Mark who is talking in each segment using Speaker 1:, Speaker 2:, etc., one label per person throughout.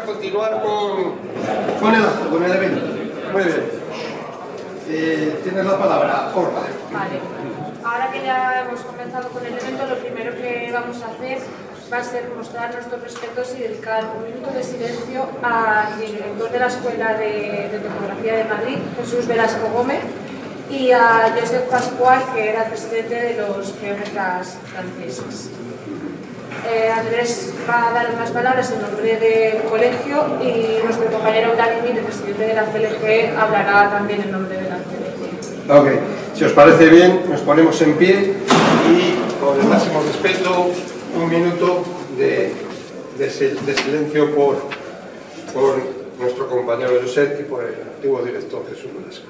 Speaker 1: a continuar con el acto, con el evento. Muy bien. Tienes la palabra, Jorge.
Speaker 2: Vale. Ahora que ya hemos comenzado con el evento, lo primero que vamos a hacer va a ser mostrar nuestros respetos y dedicar un minuto de silencio al director de la Escuela de Topografía de Madrid, Jesús Velasco Gómez, y a Josep Pascual, que era presidente de los geómetras franceses. Andrés va a dar unas palabras en nombre del colegio y nuestro compañero Vladimir, el presidente de la CLGE, hablará también en nombre de la CLGE.
Speaker 1: Ok, si os parece bien, nos ponemos en pie y con el máximo respeto, un minuto de silencio por nuestro compañero Josep y por el antiguo director Jesús Velasco.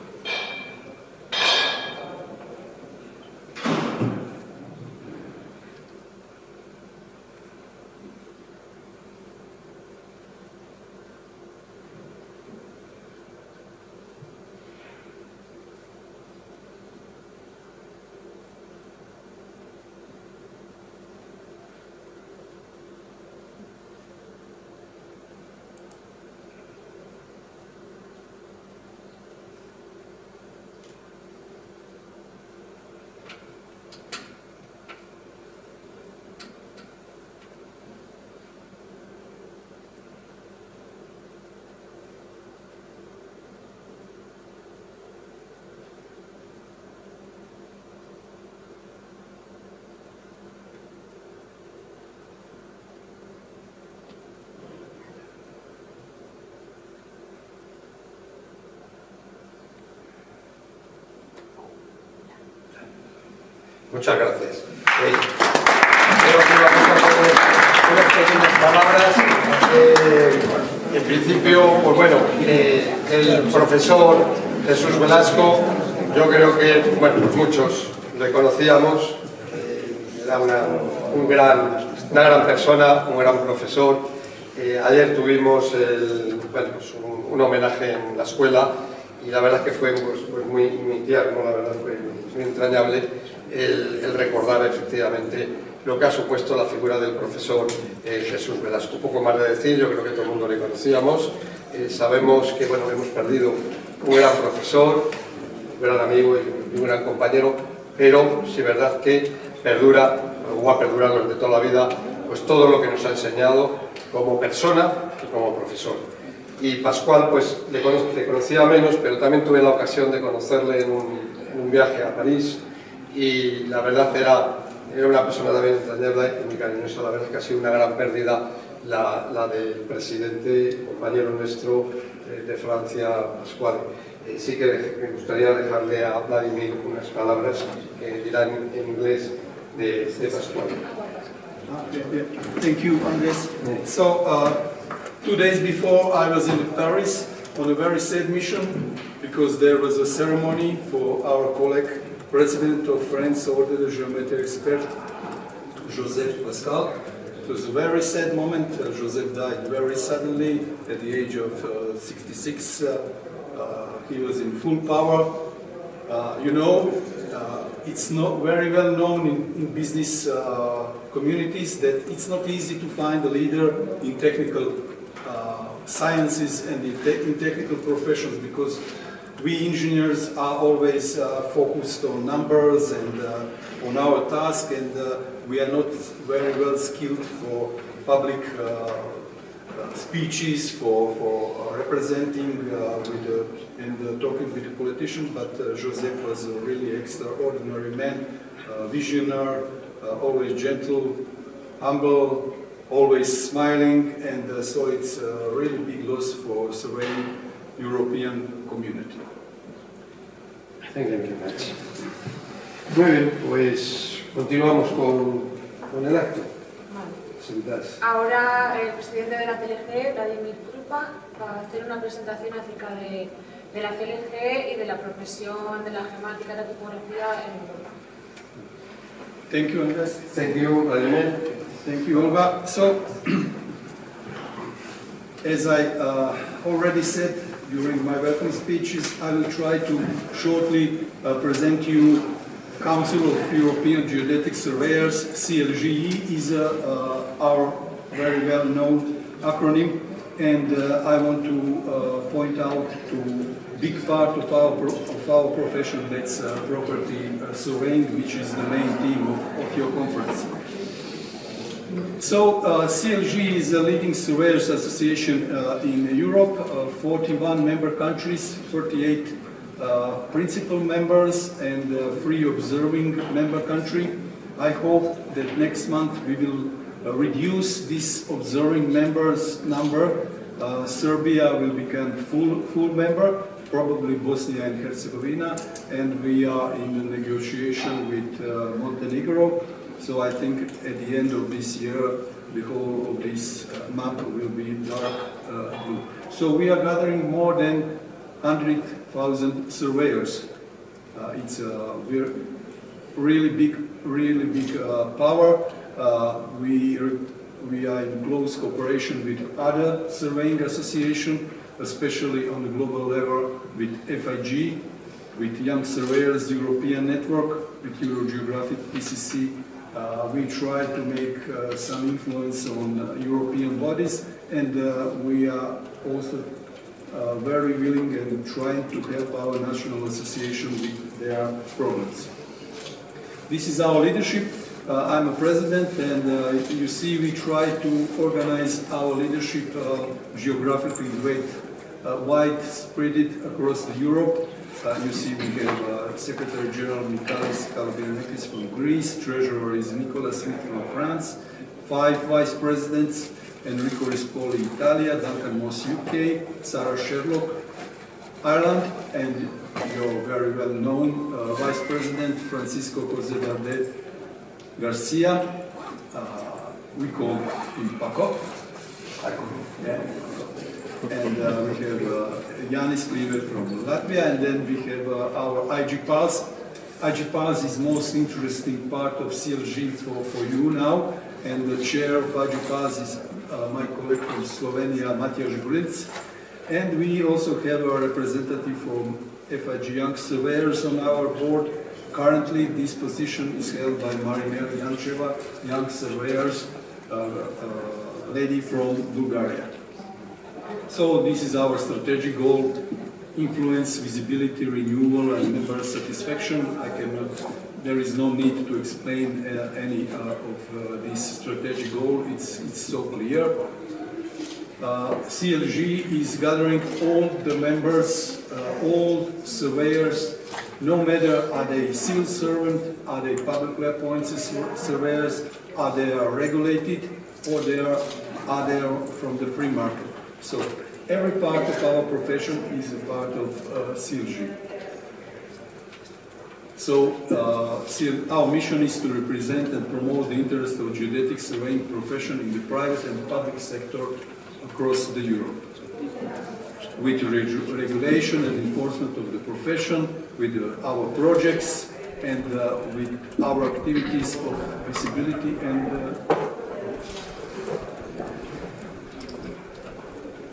Speaker 1: Muchas gracias. Creo que vamos a poner unas pequeñas palabras. En principio, pues bueno, el profesor Jesús Velasco, yo creo que, bueno, muchos le conocíamos, era una gran persona, un gran profesor. Ayer tuvimos un homenaje en la escuela y la verdad es que fue pues muy tierno, la verdad fue muy entrañable el recordar efectivamente lo que ha supuesto la figura del profesor Jesús Velasco. Un poco más de decir, yo creo que todo el mundo le conocíamos, sabemos que bueno, hemos perdido un gran profesor, un gran amigo y un gran compañero, pero sí es verdad que perdura, o ha perdurado durante toda la vida, pues todo lo que nos ha enseñado como persona y como profesor. Y Pascual, pues le conocía menos, pero también tuve la ocasión de conocerle en un viaje a París, y la verdad era una persona también entrañable y muy cariñosa. La verdad es que ha sido una gran pérdida la del presidente, compañero nuestro de Francia, Pascual. Sí que me gustaría dejarle a Vladimir unas palabras que dirán en inglés de Pascual.
Speaker 3: Thank you, Andres. So, 2 days before I was in Paris on a very sad mission because there was a ceremony for our colleague, President of France Ordre de Géométrie Expert, Joseph Pascal. It was a very sad moment. Joseph died very suddenly at the age of 66. He was in full power. It's not very well known in business communities that it's not easy to find a leader in technical sciences and in technical professions, because we engineers are always focused on numbers and on our task, and we are not very well skilled for public speeches, for representing and talking with the politicians. But Joseph was a really extraordinary man, visionary, always gentle, humble, always smiling, and so it's a really big loss for surveying European community.
Speaker 1: Thank you very much. Muy bien, pues continuamos con el acto.
Speaker 2: Ahora el presidente de la CLGE, Vladimir Krupa, va a hacer una presentación acerca de la CLGE y de la profesión de la geomática y la topografía en Europa.
Speaker 3: Thank you, Andres.
Speaker 1: Thank you, Vladimir.
Speaker 3: Thank you, Olga. So, as I already said during my welcome speeches, I will try to shortly present you Council of European Geodetic Surveyors. CLGE is our very well-known acronym, And I want to point out to big part of our profession, that's property surveying, which is the main theme of your conference. So CLGE is a leading surveyors association in Europe, 41 member countries, 38 principal members and 3 observing member country. I hope that next month we will reduce this observing members number. Serbia will become full member, probably Bosnia and Herzegovina, and we are in a negotiation with Montenegro. So I think at the end of this year, the whole of this map will be dark blue. So we are gathering more than 100,000 surveyors. It's a really big power. We are in close cooperation with other surveying associations, especially on the global level with FIG, with Young Surveyors European Network, with Eurogeographic PCC. We try to make some influence on European bodies, and we are also very willing and trying to help our national association with their problems. This is our leadership. I'm a president, and you see we try to organize our leadership geographically widespread across Europe. You see we have Secretary General Michalis Kalbirnekis from Greece, Treasurer is Nicola Smith from France, 5 Vice Presidents, Enrico Rispoli, Italia, Duncan Moss, UK, Sarah Sherlock, Ireland, and your very well-known Vice President, Francisco José Verde Garcia, we call him Paco. Yeah. And we have Yanis Kliver from Latvia, and then we have our IG-PARLS. IG-PARLS is most interesting part of CLGE for you now, and the chair of IG-PARLS is my colleague from Slovenia, Matjaž Grinc. And we also have a representative from FIG Young Surveyors on our board. Currently, this position is held by Marinela Jančeva, Young Surveyors, lady from Bulgaria. So this is our strategic goal: influence, visibility, renewal, and member satisfaction. There is no need to explain any of this strategic goal. It's so clear. CLGE is gathering all the members, all surveyors, no matter are they civil servant, are they publicly appointed surveyors, are they regulated, or are they from the free market. So every part of our profession is a part of CLGE. So our mission is to represent and promote the interest of geodetic surveying profession in the private and public sector across the Europe, with regulation and enforcement of the profession, with our projects, and with our activities of visibility and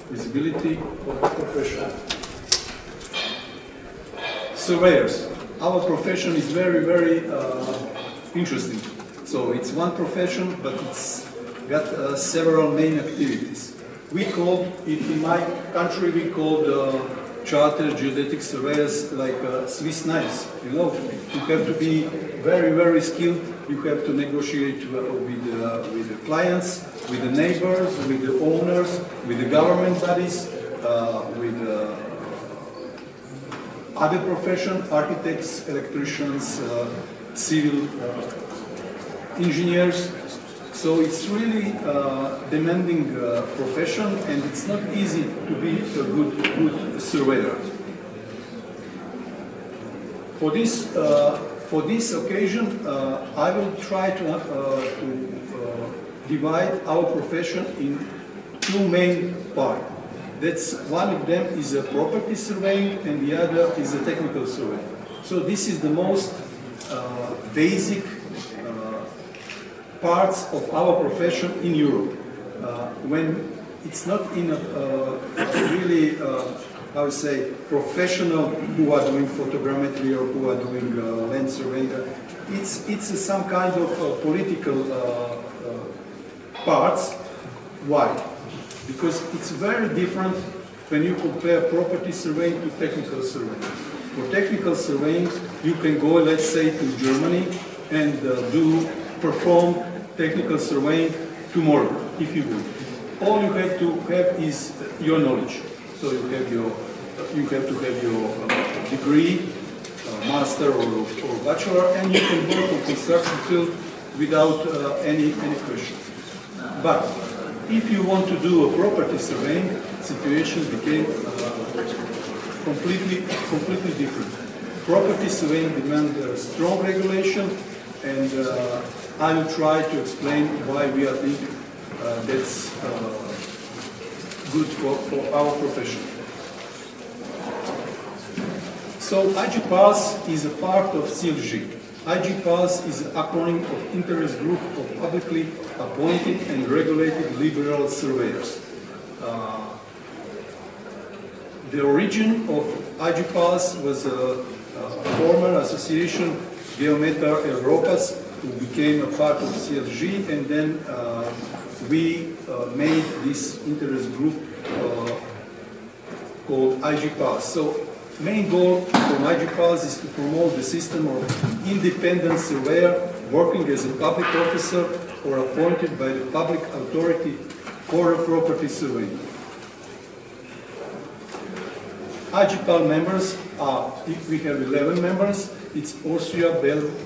Speaker 3: visibility of the profession. Surveyors. Our profession is very interesting. So it's one profession, but it's got several main activities. We call it, in my country, we call the chartered geodetic surveyors like Swiss knives. You know, you have to be very skilled. You have to negotiate with the clients, with the neighbors, with the owners, with the government bodies, with other profession, architects, electricians, civil engineers. So it's really demanding profession, and it's not easy to be a good surveyor. For this occasion, I will try to divide our profession in 2 main parts. That's one of them is a property surveying, and the other is a technical surveying. So this is the most basic parts of our profession in Europe. When it's not in a really, I would say, professional who are doing photogrammetry or who are doing land surveying, it's some kind of political parts. Why? because it's very different when you compare property surveying to technical surveying. For technical surveying, you can go, let's say, to Germany and perform technical surveying tomorrow, if you would. All you have to have is your knowledge. So you have to have your degree, master or bachelor, and you can work in construction field without any questions. But if you want to do a property surveying, situation became completely different. Property surveying demands strong regulation, and I will try to explain why we think that's good for our profession. So IG-PARLS is a part of CLGE. IG-PARLS is an acronym of interest group of publicly appointed and regulated liberal surveyors. The origin of IG-PARLS was a former association, Europa, who became a part of CLGE, and then we made this interest group called IG-PARLS. So main goal from IG-PARLS is to promote the system of independent surveyor working as a public officer or appointed by the public authority for a property survey. IG-PARLS members are, we have 11 members. It's Austria,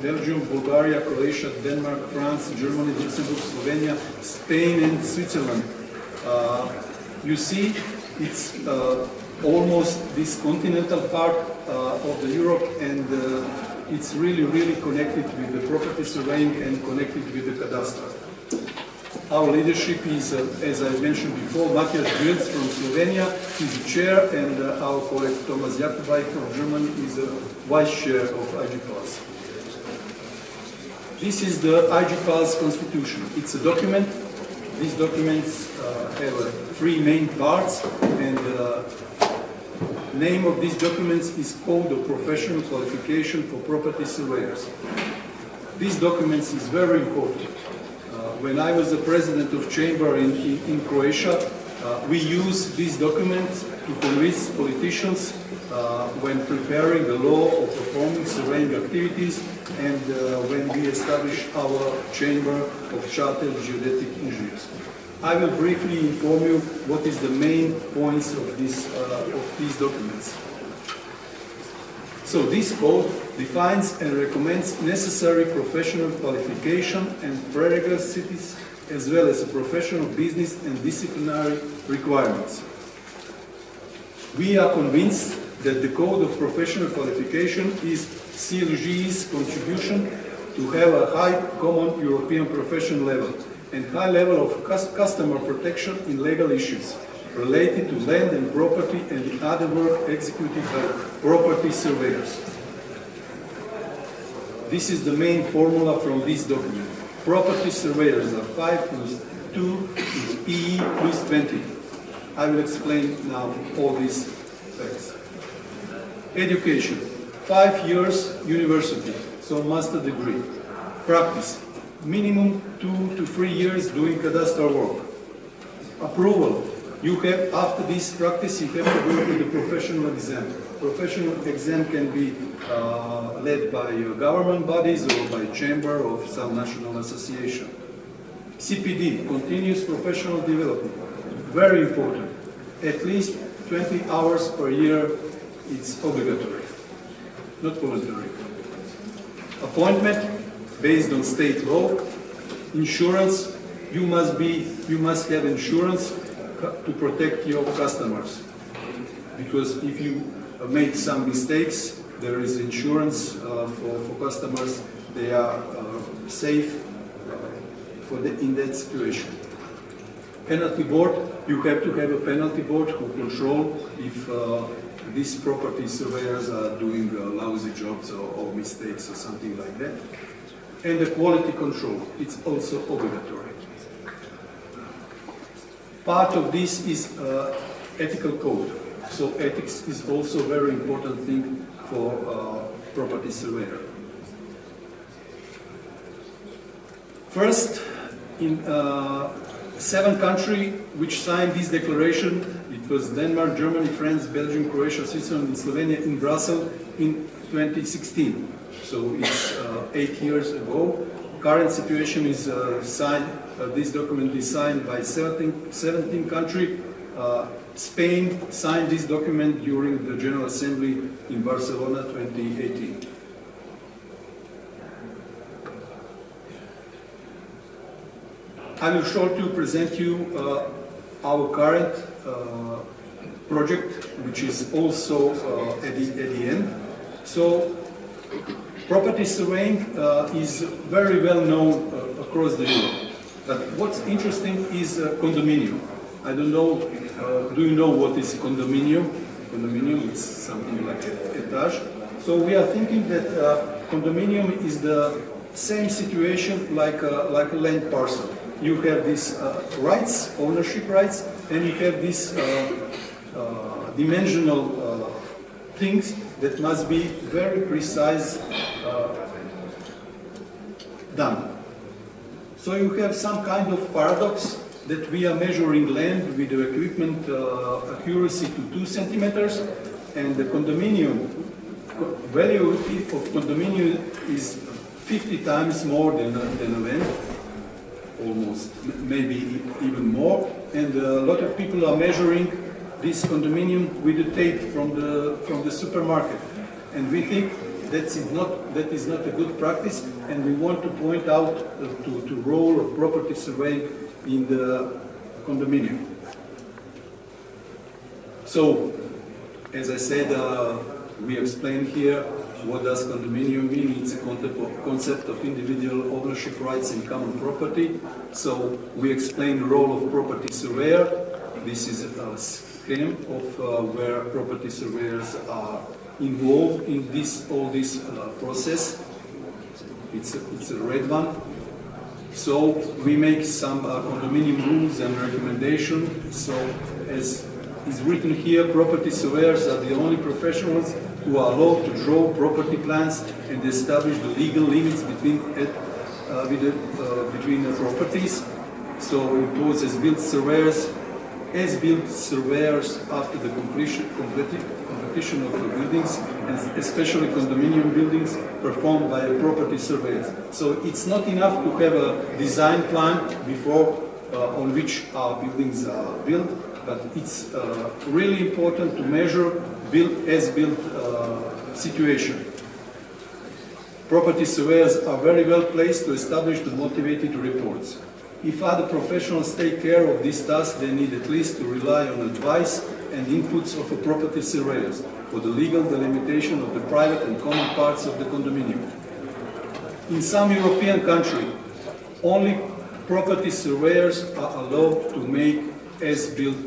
Speaker 3: Belgium, Bulgaria, Croatia, Denmark, France, Germany, Luxembourg, Slovenia, Spain, and Switzerland. You see, it's almost this continental part of the Europe, and it's really connected with the property surveying and connected with the Catastro. Our leadership is, as I mentioned before, Matthias Gülz from Slovenia, he's the chair, and our colleague Thomas Jakubaj from Germany is the vice chair of IG-PARLS. This is the IG-PARLS constitution. It's a document. These documents have three main parts, and the name of these documents is Code of Professional Qualification for Property Surveyors. These documents is very important. When I was the president of chamber in Croatia, we use these documents to convince politicians when preparing the law of performing surveying activities, and when we established our chamber of chartered geodetic engineers. I will briefly inform you what is the main points of these documents. So this code defines and recommends necessary professional qualification and prerequisites, as well as professional business and disciplinary requirements. We are convinced that the Code of Professional Qualification is CLGE's contribution to have a high common European professional level and high level of customer protection in legal issues related to land and property and the other work executed by property surveyors. This is the main formula from this document. Property surveyors are 5 plus 2 is PE plus 20. I will explain now all these facts. Education, 5 years university, so master degree. Practice, minimum 2 to 3 years doing cadastral work. Approval, you have, after this practice, you have to go to the professional exam. Professional exam can be led by government bodies or by chamber of some national association. CPD, continuous professional development, very important. At least 20 hours per year, it's obligatory, not voluntary. Appointment, based on state law. Insurance, you must have insurance to protect your customers, because if you make some mistakes, there is insurance for customers. They are safe in that situation. Penalty board, you have to have a penalty board who control if these property surveyors are doing lousy jobs or mistakes or something like that. And the quality control, it's also obligatory. Part of this is ethical code. So ethics is also a very important thing for property surveyor. First, 7 countries which signed this declaration. It was Denmark, Germany, France, Belgium, Croatia, Switzerland, and Slovenia in Brussels in 2016. So it's 8 years ago. Current situation is this document is signed by 17 countries. Spain signed this document during the General Assembly in Barcelona 2018. I will shortly present you our current project, which is also at the end. So, property surveying is very well known across the Europe. But what's interesting is condominium. I don't know, do you know what is condominium? Condominium is something like an etage. So we are thinking that condominium is the same situation like a land parcel. You have these rights, ownership rights, and you have these dimensional things that must be very precise done. So you have some kind of paradox that we are measuring land with the equipment accuracy to 2 centimeters, and the condominium value of condominium is 50 times more than a land, almost, maybe even more. And a lot of people are measuring this condominium with the tape from the supermarket, and we think that is not a good practice, and we want to point out to role of property surveying in the condominium. So, as I said, we explained here what does condominium mean. It's a concept of individual ownership rights in common property. So we explain the role of property surveyor. This is a scheme of where property surveyors are involved in all this process. It's a red one. So we make some condominium rules and recommendations. So as is written here, property surveyors are the only professionals who are allowed to draw property plans and establish the legal limits between the properties. So impose as-built surveyors after the completion of the buildings, and especially condominium buildings, performed by property surveyors. So it's not enough to have a design plan before on which our buildings are built, but it's really important to measure as-built situation. Property surveyors are very well placed to establish the motivated reports. If other professionals take care of this task, they need at least to rely on advice and inputs of property surveyors for the legal delimitation of the private and common parts of the condominium. In some European countries, only property surveyors are allowed to make as-built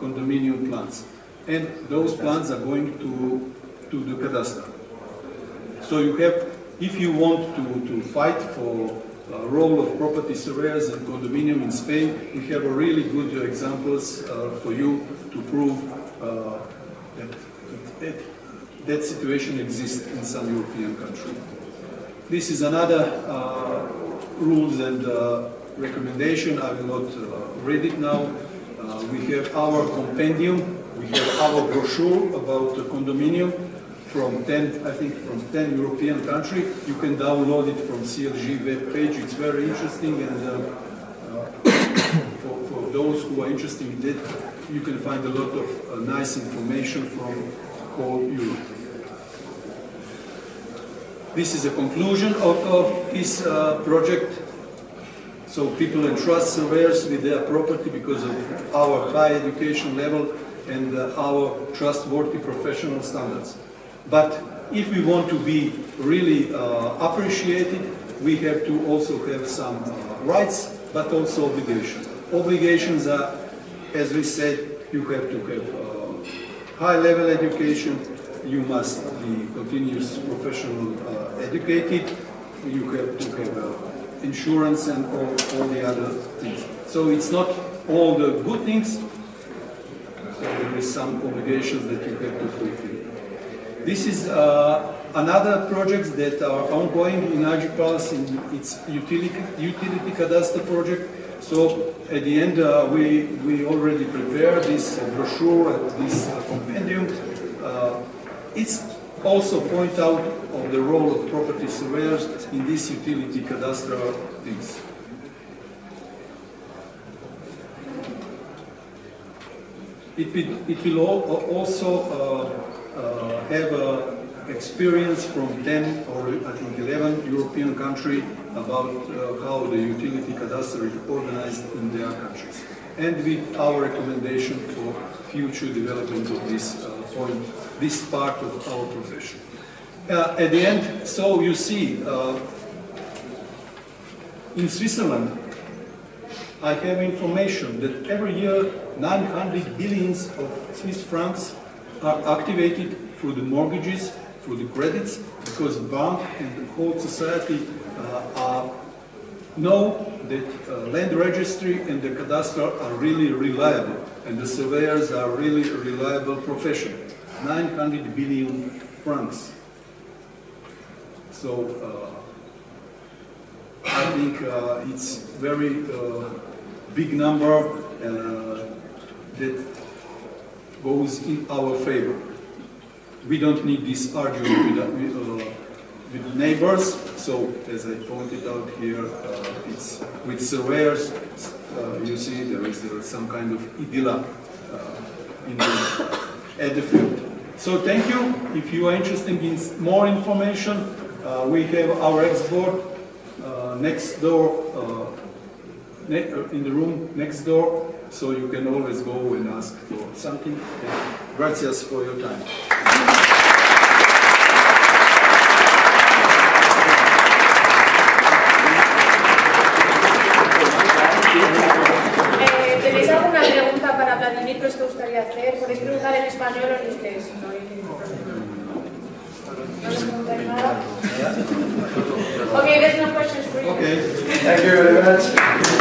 Speaker 3: condominium plans, and those plans are going to the Catastro. So you have, if you want to fight for role of property surveyors and condominium in Spain, we have a really good examples for you to prove that situation exists in some European countries. This is another rules and recommendation. I will not read it now. We have our compendium. We have our brochure about the condominium from 10 European countries. You can download it from CLGE web page. It's very interesting, and for those who are interested in that, you can find a lot of nice information from whole Europe. This is a conclusion of this project. So people entrust surveyors with their property because of our high education level and our trustworthy professional standards. But if we want to be really appreciated, we have to also have some rights, but also obligations. Obligations are, as we said, you have to have high-level education, you must be continuous professional educated, you have to have insurance and all the other things. So it's not all the good things, so there is some obligations that you have to fulfill. This is another project that are ongoing in IG-PARLS, in its utility cadastre project. So at the end, we already prepared this brochure, this compendium. It's also point out of the role of property surveyors in this utility cadastral things. It will also have experience from 10 or I think 11 European countries about how the utility cadastre is organized in their countries, and with our recommendation for future development of this point, this part of our profession. At the end, so you see, in Switzerland, I have information that every year 900 billions of Swiss francs are activated through the mortgages, through the credits, because bank and the whole society know that land registry and the cadastre are really reliable, and the surveyors are really a reliable profession. 900 billion francs. So I think it's very big number that goes in our favor. We don't need this argument with neighbors. So as I pointed out here, it's with surveyors. You see there is some kind of idyll at the field. So thank you. If you are interested in more information, we have our expert next door, in the room next door, so you can always go and ask for something. Gracias for your time.
Speaker 2: ¿Tenéis alguna pregunta para Vladimir que os gustaría hacer? Podéis preguntar en español o en inglés. ¿No les preguntáis nada? Okay, there's no questions for you.
Speaker 3: Okay.
Speaker 1: Thank you very much.